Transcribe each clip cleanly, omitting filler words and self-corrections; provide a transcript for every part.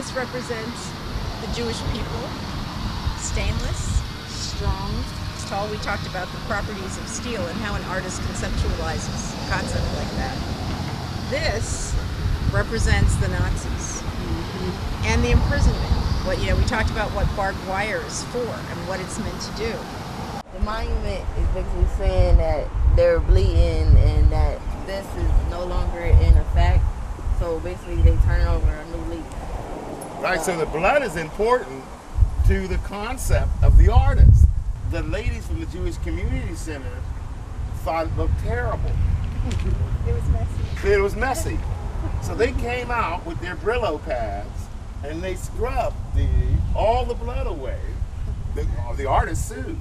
This represents the Jewish people. Stainless, strong, tall. We talked about the properties of steel and how an artist conceptualizes a concept like that. This represents the Nazis and the imprisonment. We talked about what barbed wire is for and what it's meant to do. The monument is basically saying that they're bleeding and that this is no longer in effect. So basically they turn over a new leaf. Right, so the blood is important to the concept of the artist. The ladies from the Jewish Community Center thought it looked terrible. It was messy. It was messy. So they came out with their Brillo pads and they scrubbed all the blood away. The artist sued.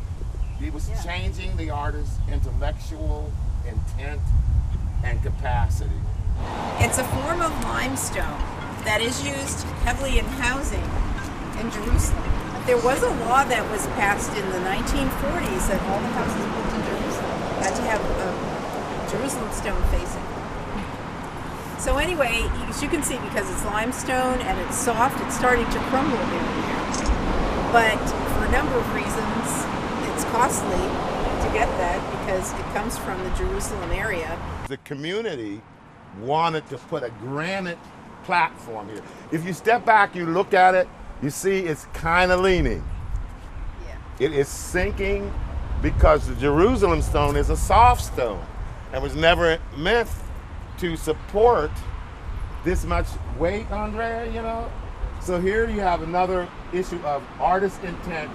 He was changing the artist's intellectual intent and capacity. It's a form of limestone that is used heavily in housing in Jerusalem. There was a law that was passed in the 1940s that all the houses built in Jerusalem had to have a Jerusalem stone facing. So anyway, as you can see, because it's limestone and it's soft, it's starting to crumble here and there. But for a number of reasons, it's costly to get that because it comes from the Jerusalem area. The community wanted to put a granite platform here. If you step back, you look at it, you see it's kind of leaning. Yeah. It is sinking because the Jerusalem stone is a soft stone and was never meant to support this much weight, Andrea, So here you have another issue of artist intent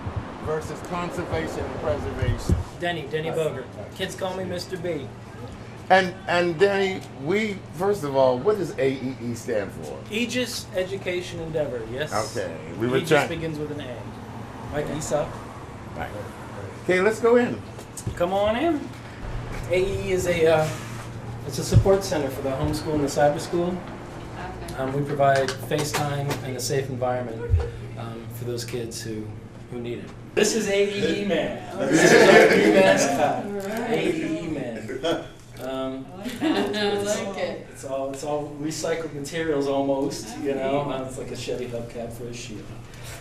versus conservation and preservation. Denny Boger. Kids call me Mr. B. And Denny, first of all, what does AEE stand for? Aegis Education Endeavor, yes. Okay. We were Aegis begins with an A. Mike Aesop. Right. Okay, let's go in. Come on in. AEE is it's a support center for the homeschool and the cyber school. We provide FaceTime and a safe environment for those kids who need it. This is AEE Man. This is our new mascot. AEE Man. I like it. It's all recycled materials almost, It's like a Chevy hubcap for a shield.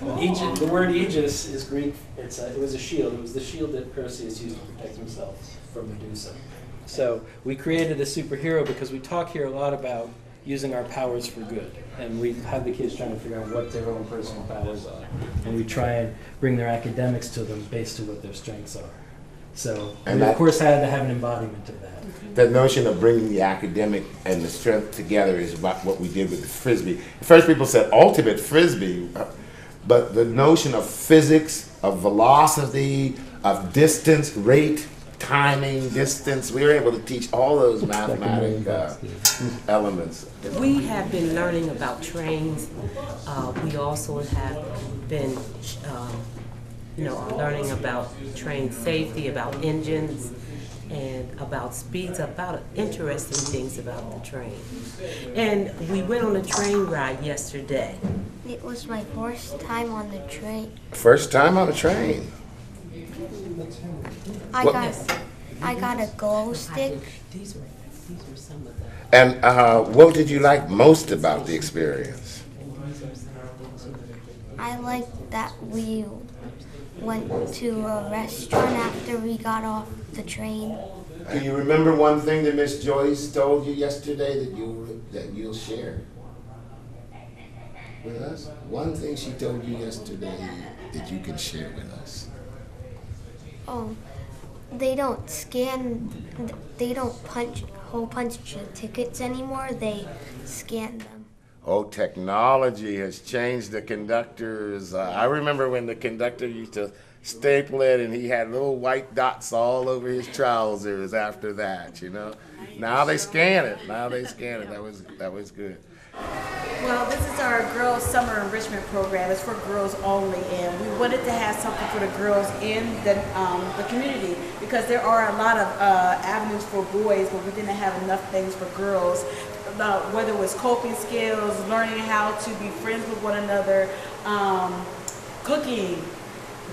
The word Aegis is Greek. It was a shield. It was the shield that Perseus used to protect himself from Medusa. So we created a superhero because we talk here a lot about using our powers for good. And we have the kids trying to figure out what their own personal powers are. And we try and bring their academics to them based on what their strengths are. So we, of course, had to have an embodiment of that. That notion of bringing the academic and the strength together is about what we did with the Frisbee. First people said ultimate Frisbee, but the notion of physics, of velocity, of distance, rate, timing, distance, we were able to teach all those mathematical elements. We have been learning about trains. We also have been learning about train safety, about engines, and about speeds, about interesting things about the train. And we went on a train ride yesterday. It was my first time on the train. First time on a train? I got a glow stick. These were some of them. And what did you like most about the experience? I liked that we went to a restaurant after we got off the train. Do you remember one thing that Miss Joyce told you yesterday that you'll share with us? One thing she told you yesterday that you can share with us. Oh, they don't hole punch your tickets anymore. They scan them. Oh, technology has changed the conductors. I remember when the conductor used to staple it and he had little white dots all over his trousers after that, Now they scan it. That was good. Well, this is our girls' summer enrichment program. It's for girls only, and we wanted to have something for the girls in the community because there are a lot of avenues for boys, but we didn't have enough things for girls. Whether it was coping skills, learning how to be friends with one another, cooking,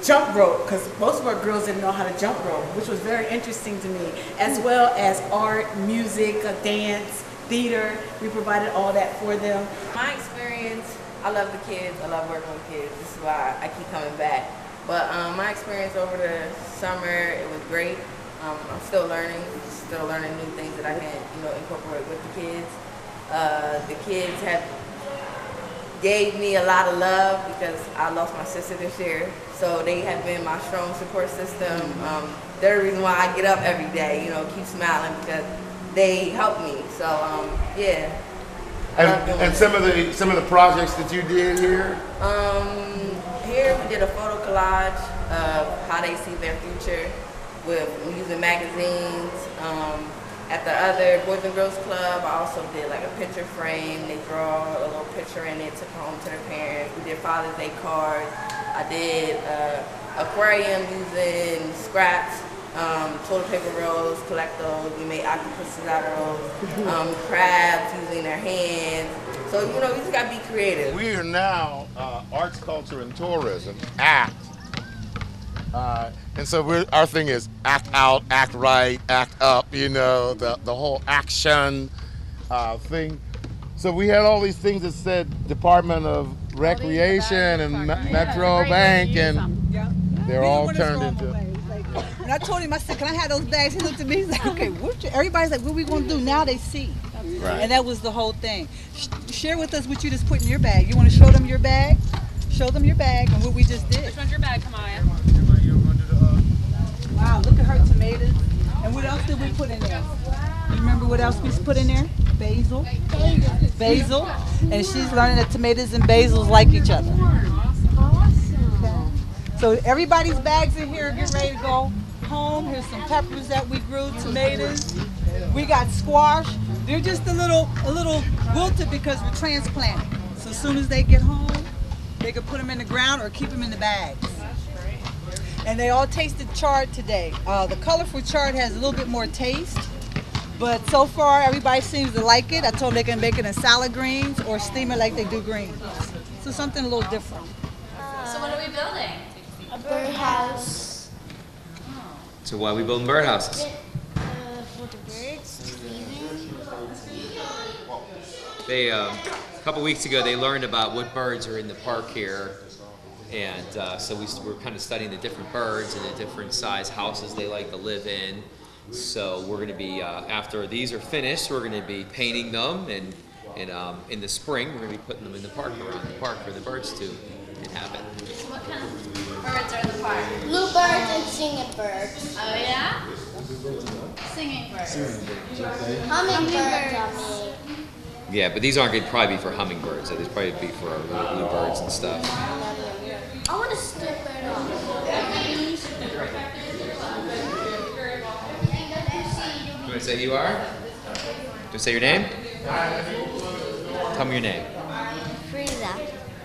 jump rope, because most of our girls didn't know how to jump rope, which was very interesting to me, as well as art, music, dance, theater. We provided all that for them. My experience I love the kids. I love working with kids. This is why I keep coming back. But my experience over the summer, it was great. I'm still learning new things that I can, incorporate with the kids. The kids have gave me a lot of love because I lost my sister this year. So they have been my strong support system. They're the reason why I get up every day, keep smiling because they help me. So yeah. And some of the projects that you did here? Here we did a photo collage of how they see their future with using magazines. At the other Boys and Girls Club, I also did like a picture frame. They draw a little picture in it, took it home to their parents. We did Father's Day cards. I did aquarium using scraps, toilet paper rolls, collect those. We made octopuses out of those, crabs using their hands. So, we just got to be creative. We are now Arts, Culture, and Tourism, ACT. And so our thing is act out, act right, act up, the whole action thing. So we had all these things that said Department of Recreation and Metro Bank, and they're all turned into... And I told him, I said, can I have those bags? He looked at me, he's like, okay, everybody's like, what are we going to do? Now they see. Right. And that was the whole thing. Share with us what you just put in your bag. You want to show them your bag? Show them your bag and what we just did. Which one's your bag, Kamaya? Wow, look at her tomatoes. And what else did we put in there? You remember what else we put in there? Basil. Basil. And she's learning that tomatoes and basils like each other. Okay. So everybody's bags in here are getting ready to go home. Here's some peppers that we grew, tomatoes. We got squash. They're just a little wilted because we're transplanting. So as soon as they get home, they can put them in the ground or keep them in the bags. And they all tasted chard today. The colorful chard has a little bit more taste, but so far everybody seems to like it. I told them they can make it in salad greens or steam it like they do greens. So something a little different. So what are we building? A birdhouse. So why are we building birdhouses? For the birds to live in. They a couple weeks ago they learned about what birds are in the park here, and so we're kind of studying the different birds and the different size houses they like to live in. So we're going to be after these are finished, we're going to be painting them, and in the spring we're going to be putting them in the park around the park for the birds to inhabit. What kind of birds are in the park? Bluebirds and singing birds. Oh yeah? Singing birds. Hummingbirds are made. Yeah, but these aren't going to probably be for hummingbirds. So these probably be for little bluebirds and stuff. I want to skip it off. You want to say who you are? Do you want to say your name? Tell me your name. Frida.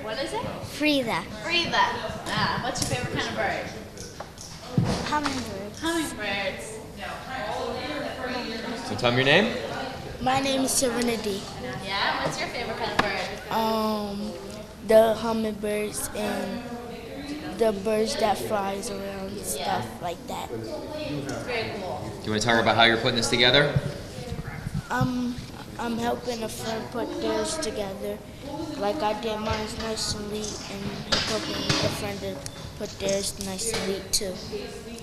What is it? Frida. Frida. What's your favorite kind of bird? Hummingbirds. Hummingbirds. So tell me your name. My name is Serenity. Yeah? What's your favorite kind of bird? The hummingbirds and the birds that flies around, stuff like that. Very cool. Do you want to talk about how you're putting this together? I'm helping a friend put theirs together. Like I did mine nice and neat, and helping a friend to put theirs nice and neat too.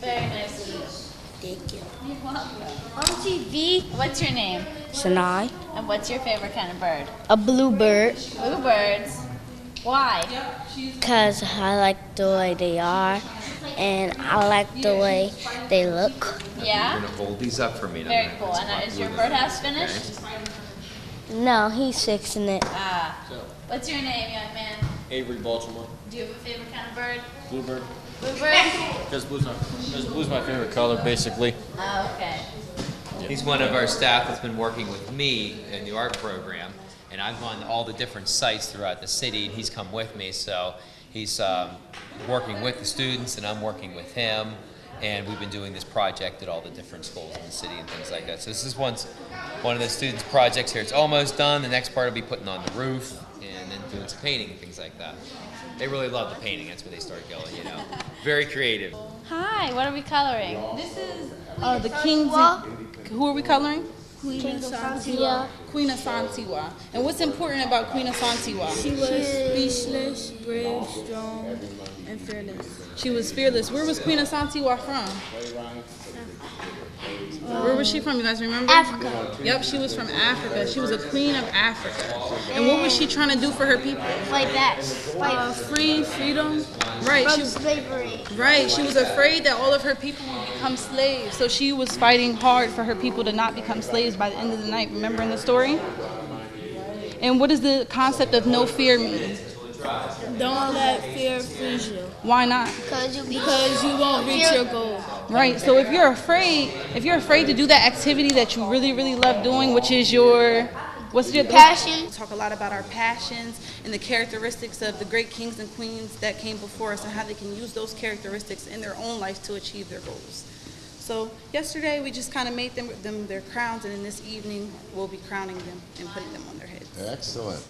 Very nice of you. Thank you. You're welcome. On TV, What's your name? Sanai, And what's your favorite kind of bird? a bluebird, Bluebirds. Why? because I like the way they are, and I like the way they look. Yeah? You're going to hold these up for me. and I'm Very gonna cool. put some And hot is glue your in them. birdhouse finished? No, he's fixing it. What's your name, young man? Avery Baltimore. Do you have a favorite kind of bird? Bluebird. Bluebird? Because blue's my favorite color, basically. Oh, okay. He's one of our staff that's been working with me in the art program, and I've gone to all the different sites throughout the city, and he's come with me. So he's working with the students, and I'm working with him, and we've been doing this project at all the different schools in the city and things like that. So this is one of the students' projects here. It's almost done. The next part will be putting on the roof and then doing some painting and things like that. They really love the painting. That's where they start going, you know. Very creative. Hi, what are we coloring? This is the kings. Who are we coloring? Queen Asante. Queen Asante. And what's important about Queen Asante? She was speechless, brave, strong, and fearless. She was fearless. Where was Queen Asante from? Where was she from? You guys remember? Africa. Yep, she was from Africa. She was a queen of Africa. And what was she trying to do for her people? Fight back. Fight freedom. Right. From slavery. Right. She was afraid that all of her people would become slaves. So she was fighting hard for her people to not become slaves by the end of the night. Remember in the story? And what does the concept of no fear mean? Don't let fear freeze you. Why not? Because you won't reach your goal. Right. So if you're afraid to do that activity that you really, really love doing, which is your passion. We talk a lot about our passions and the characteristics of the great kings and queens that came before us and how they can use those characteristics in their own life to achieve their goals. So yesterday we just kind of made them their crowns, and in this evening we'll be crowning them and putting them on their heads. Excellent.